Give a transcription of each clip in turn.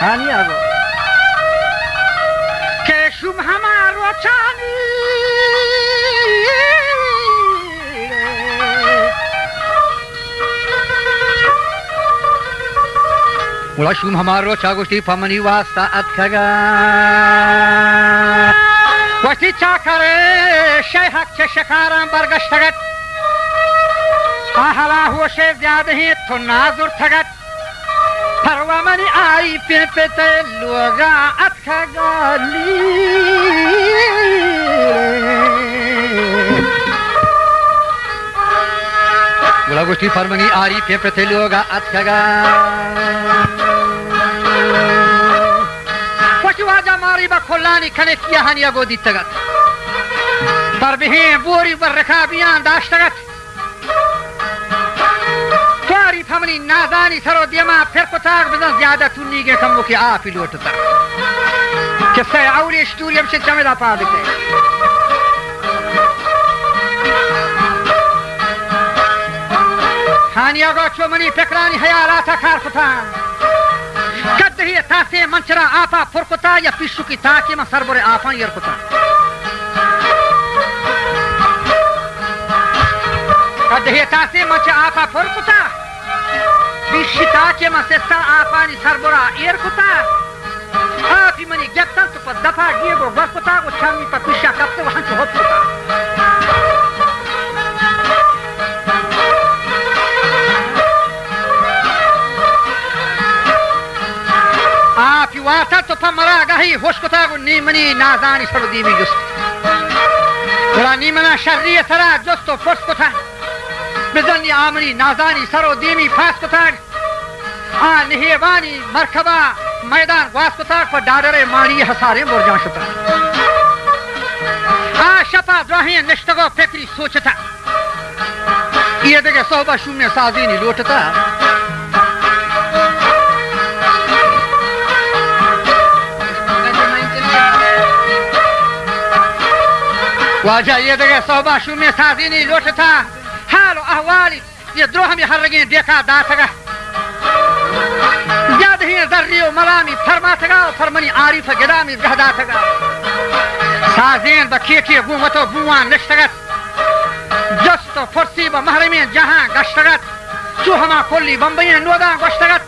हानी आगो केशुम हमारो चानी मुलाशुम हमारो चागुष्टी पमनी वास्ता अत्खगा वस्ती चाकरे शेहक चशकारां बरगश्तगत आहला हुआ शेफ ज्यादा ही तो नाजुर थगत परवा मनी आई पिपते लोगा अत्खगाली गुलागुष्टी फरमनी आरी पिपते लोगा अत्खगा वशिवाजा मारी बखुलानी खने किया हनिया गोदी तगत पर भी बोरी पर रखा बियान दाश्तगत त्वारी फमनी नादानी सरो दियमा फिर कुताग बदन ज्यादा तुन्नी के कमो की आप ही लोटता किससे आउली स्टूरी हमसे चमेला पा देते हानिया गो चोमनी पेकरानी हयालाता कार कुताग कद ही तासे मंचरा आपा फुरकुता या पिशु की ताकि में सरबरे आपा यरकुता कद ही तासे मंचरा आपा फुरकुता पिशु ताकि में सेस्ता आपा नि सरबरा यरकुता आपी मनी गप्ता तो पर दफा गिए गो वरकुता को छामी पर पिशा कप्ते वहां से होता आप युवाता तो पमरा गही होश को तागु नीमनी नाजानी सरो दीवी जुस्त वला नीमना शर्रिय सरा जुस्त तो फर्स को था बिजनी आमनी नाजानी सरो दीवी फास को ताग निहेवानी मरकबा मैदान वास को ताग पर डाडरे मारी हसारे मोरजां शुता शपा द्राही निष्ठगो फिक्री सोचता ये देखे सोहबा शून्य साजीनी लोटता वाजा ये देखे सोहबा शून्य साजीनी लोटता हालो अहवाली ये द्रोह में हरगीन देखा दातगा याद ही जर्रियो मलामी फरमातगा फरमनी आरिफ गिदामी जहदातगा साजीन बखीकी गुमतो बुआन निष्ठगत जस्तो फर्सी ब महरमी जहां गश्तगत चुहमा कोली बंबई नोदा गश्तगत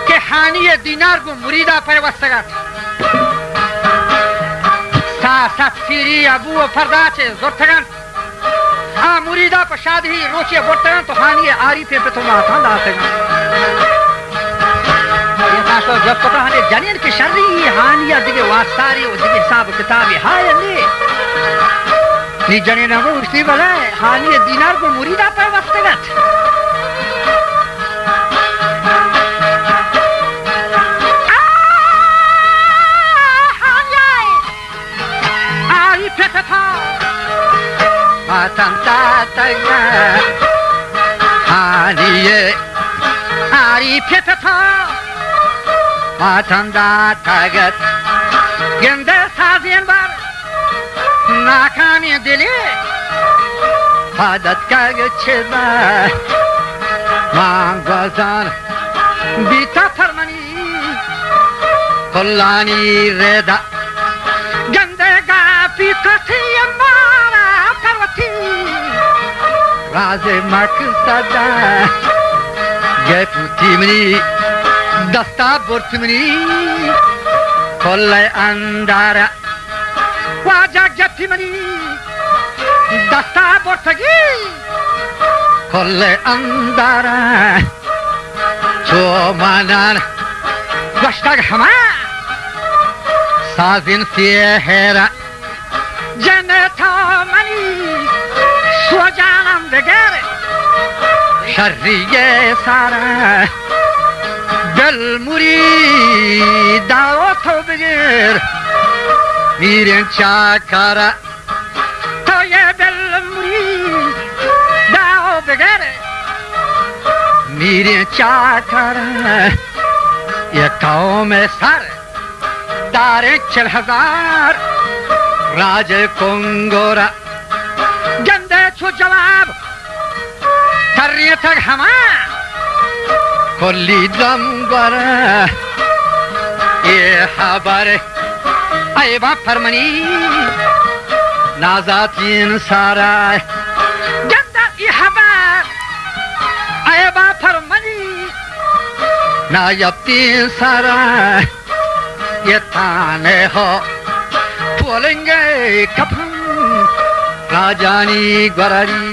के हानिये दिनार गु मुरीदा पैवस्तगत सात सीरी अबू फरदाचे जोरतगन मुरीदा पर शादी रोचे बोटगन तो हानिये आरिफे पे तो माथा दातगन तो जब तो कहने जनियन की शर्री हानिया दिगे वास्तारी और दिगे हिसाब किताबी हाय ले नी जनियन को उसी वाला हानिया दिनार को मुरीदा पर वस्तगत आई फेथा आतंता तगा हानिये आई फेथा आतंदा तागत गंदे साजियन बार नाकामी दिले आदत कागज छेदा मांगवाजान बीता फरमनी कोलानी रेदा गंदे गापी कथी मारा परवती राजे मकसदा गए पुती मनी दस्ता बोर्तिमनी कोल्ले अंदारा वाजा जत्तिमनी दस्ता बोर्तगी कोल्ले अंदारा चोमानान गश्तग हमा साजिन सियहेरा जन्नता मनी स्वजानम बगैर शर्रिये सारा दल मुरीद दावत हो बगैर मीरें चाकारा तो ये दल मुरीद दावत बगैर मीरें चाकारा ये कौम सर दारे 4000 राज कोंगोरा गंदे छो जवाब सर्रिय तक हमा کلی دم گره یه خبر ای با پرمنی نازاتین سارا گنده ای خبر ای با پرمنی نایبتین سارا یه تانه ها پولنگه کپن راجانی گراری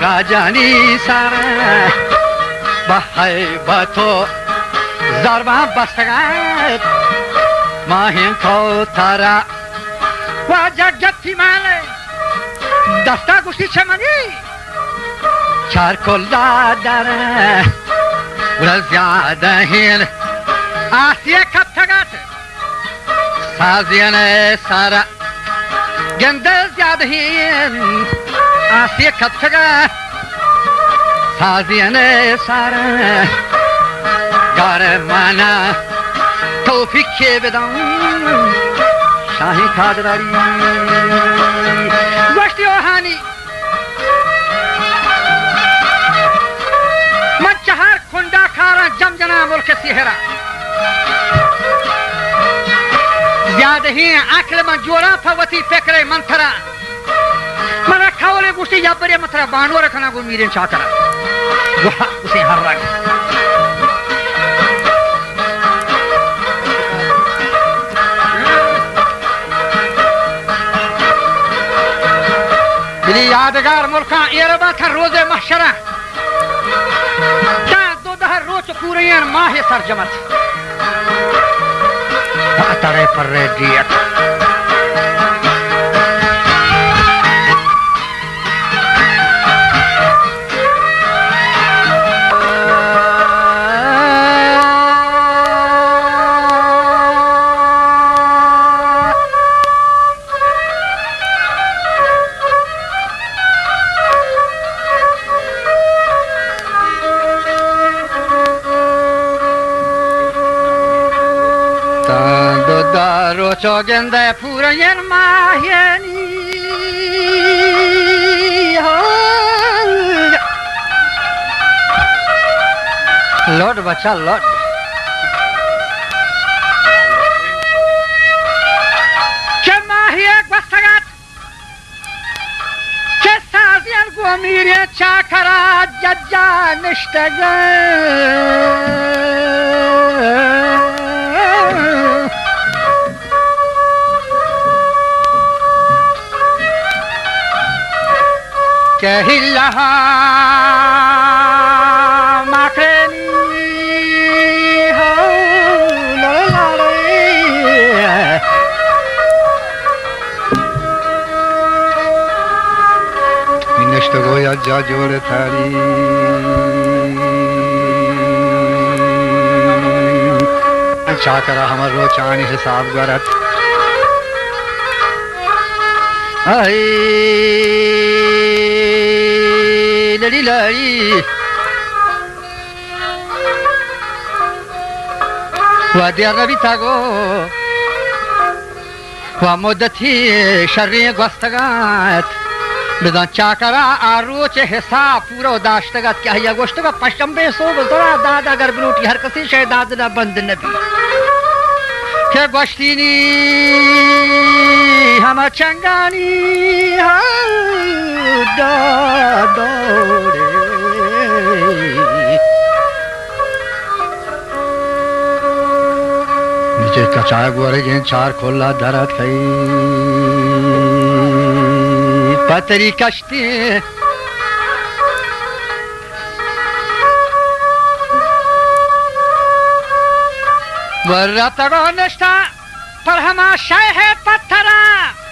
راجانی ساره با حیبتو ضربه بستگت ماهین کوتره و جگتی ماله دستا گوشتی چمنی چار کل داره و زیاده هیل آسیه کبتگت سازین ساره گنده زیاده هیل آسیه کبتگت سازین ساره گاره مانا توفیق که بدم شاهی کادراری گوشتی آهانی من چهار کنده کاران جم جنا ملک سیهرا زیاده هی عقل من جورا فوتی فکر من ترا من کاوله گوشتی یا بری من ترا بانور کنا گو میرین چاکرا گوها اسی هر رنگ بلی یادگار ملکان ایربا تا روز محشره تا دو ده روز پورین ماه سرجمت تا اتره پر دیت چوگنده پورین ماهینی لوڈ بچا لوڈ چه ماهی گوستگت چه سازین گومیری چاکرا ججا نشتگت که هیلها مکرنی ها لالاله این نشتگو یا جا جور تاری چاکرا همار رو چانی حساب گرد لری لری و دیر نبی تاگو و مدتی شری گوستگت بدان چاکرا آرو چه حساب پورا داشتگت که هیا گوشتگا پشتنبه صبح زرا داد اگر بلوٹی هر کسی شهداد بند نبی که گوشتینی همه چنگانی داداره نیچه کچای گوره جن چار کلا درد خی پتری کشتی ورطگو نشتا پر همه شایه پتره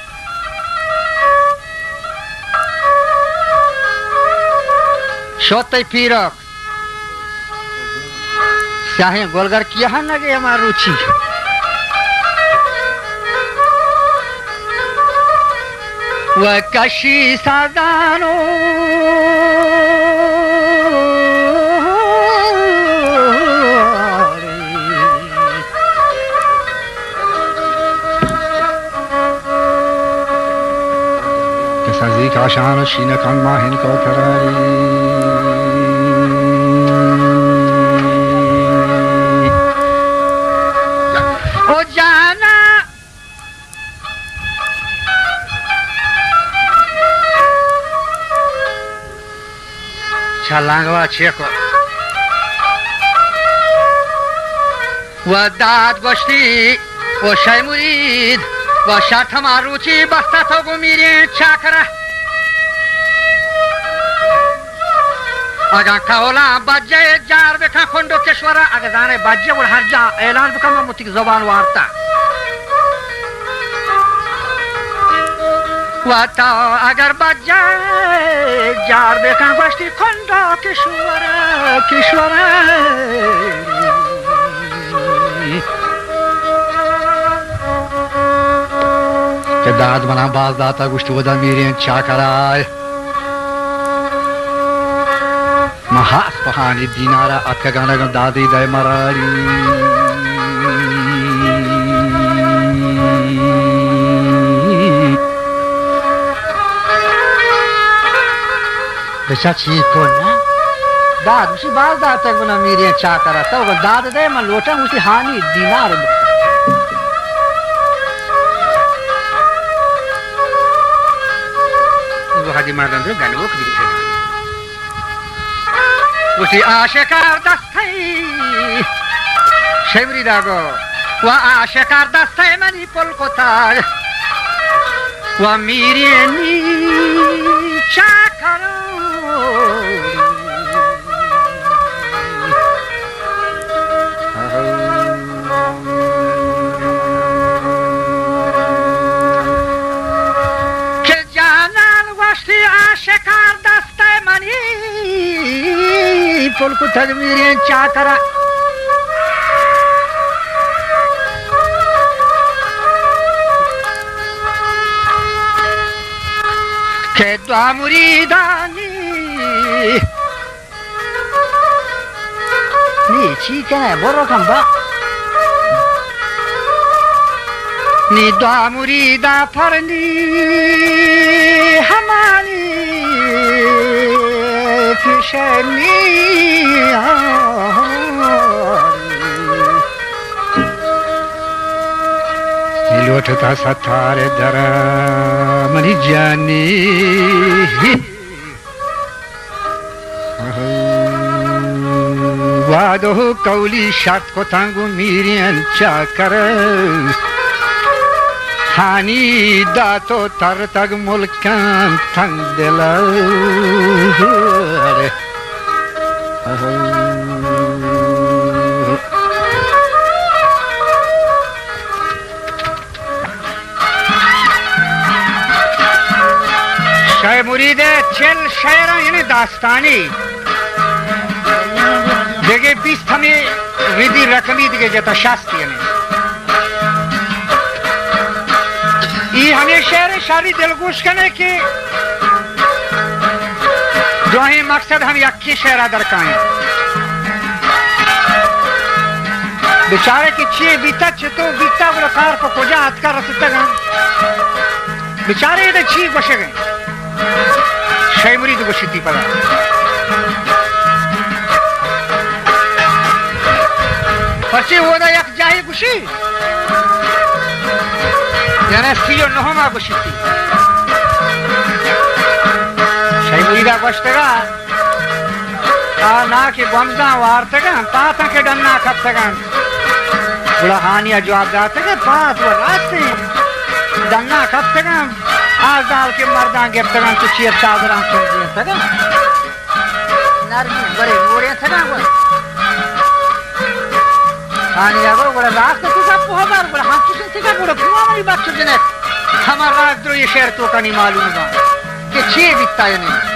شوتی پیرک سیاهی گلگر کیا هم نگه همه روچی و کشی سردانو که سازی کاشان شینه کن ماهین کو تراری او جانا چلنگوا چیکو و داد گشتی و شای مرید و شرط ماروچی بستا تو گو میری چاکره اگر کولا بجه جار بکن خندو کشوره اگر دانه بجه و هر جا اعلان بکن و متیک زبان وارتا و تا اگر بجه جار بکن گشتی خندو کشوره که داد منم باز داتا گوشتی بودن میرین چاکرای محاس پهانی دینارا اتکگانگم دادی دای مراری بچه چی کن نه؟ داد گوشتی باز داتا گونا میرین چاکرا تو گو داد دای من لوٹا گوشتی هانی دینار هذه مردم رو گلو کدی وشی عاشقار دستی شبری داگو و عاشقار دستی منی پل کتار و میرینی چاکرو عاشقار دسته منی پل کو تگ میرین چاکرا که دو مریدانی نی چی کنه برو کن با نی دو مریدا پرنی همانی پیشنی لوٹتا ستار درا منی جانی وادو کولی شرط کو تانگو میرین چاکر ہانی داتو تر تگ ملکان تنگ دلا شای مرید چل شعران یعنی داستانی دیگه 20 ہمیں ردی رقمی دیگه جتا شست یعنی یہ ہمیں شعر شاری دلگوش کنے کہ دوہیں مقصد ہم یکی شعرہ درکائیں بیچارے کی چیئے بیتا چھتو بیتا ولکار کو کجا ہاتھ کا رستا گا بیچارے یہ چیئے گوشے گئے شای مرید گوشتی پدا پرچے ہو دا یک جاہی گوشی یعنی 39 گوشتی شای مریدا گوشتگا نا که گمزا وارتگا پاتا که ڈننا کھپتگا بڑا ہانیا جواب داتگا پات و راستے ڈننا کھپتگا آزدال کے مردان گفتگا تو چیئر چادران سن دیتگا نرمی بڑے موڑے تگا گوشت ہانیا گو بڑا راست تو سب کو ہزار بڑا ہم چیزیں تگا بڑا پوامری بات چل جنت ہمار راز درو یہ شہر تو کا نہیں معلوم گا کہ چیئے بیتا ہے نہیں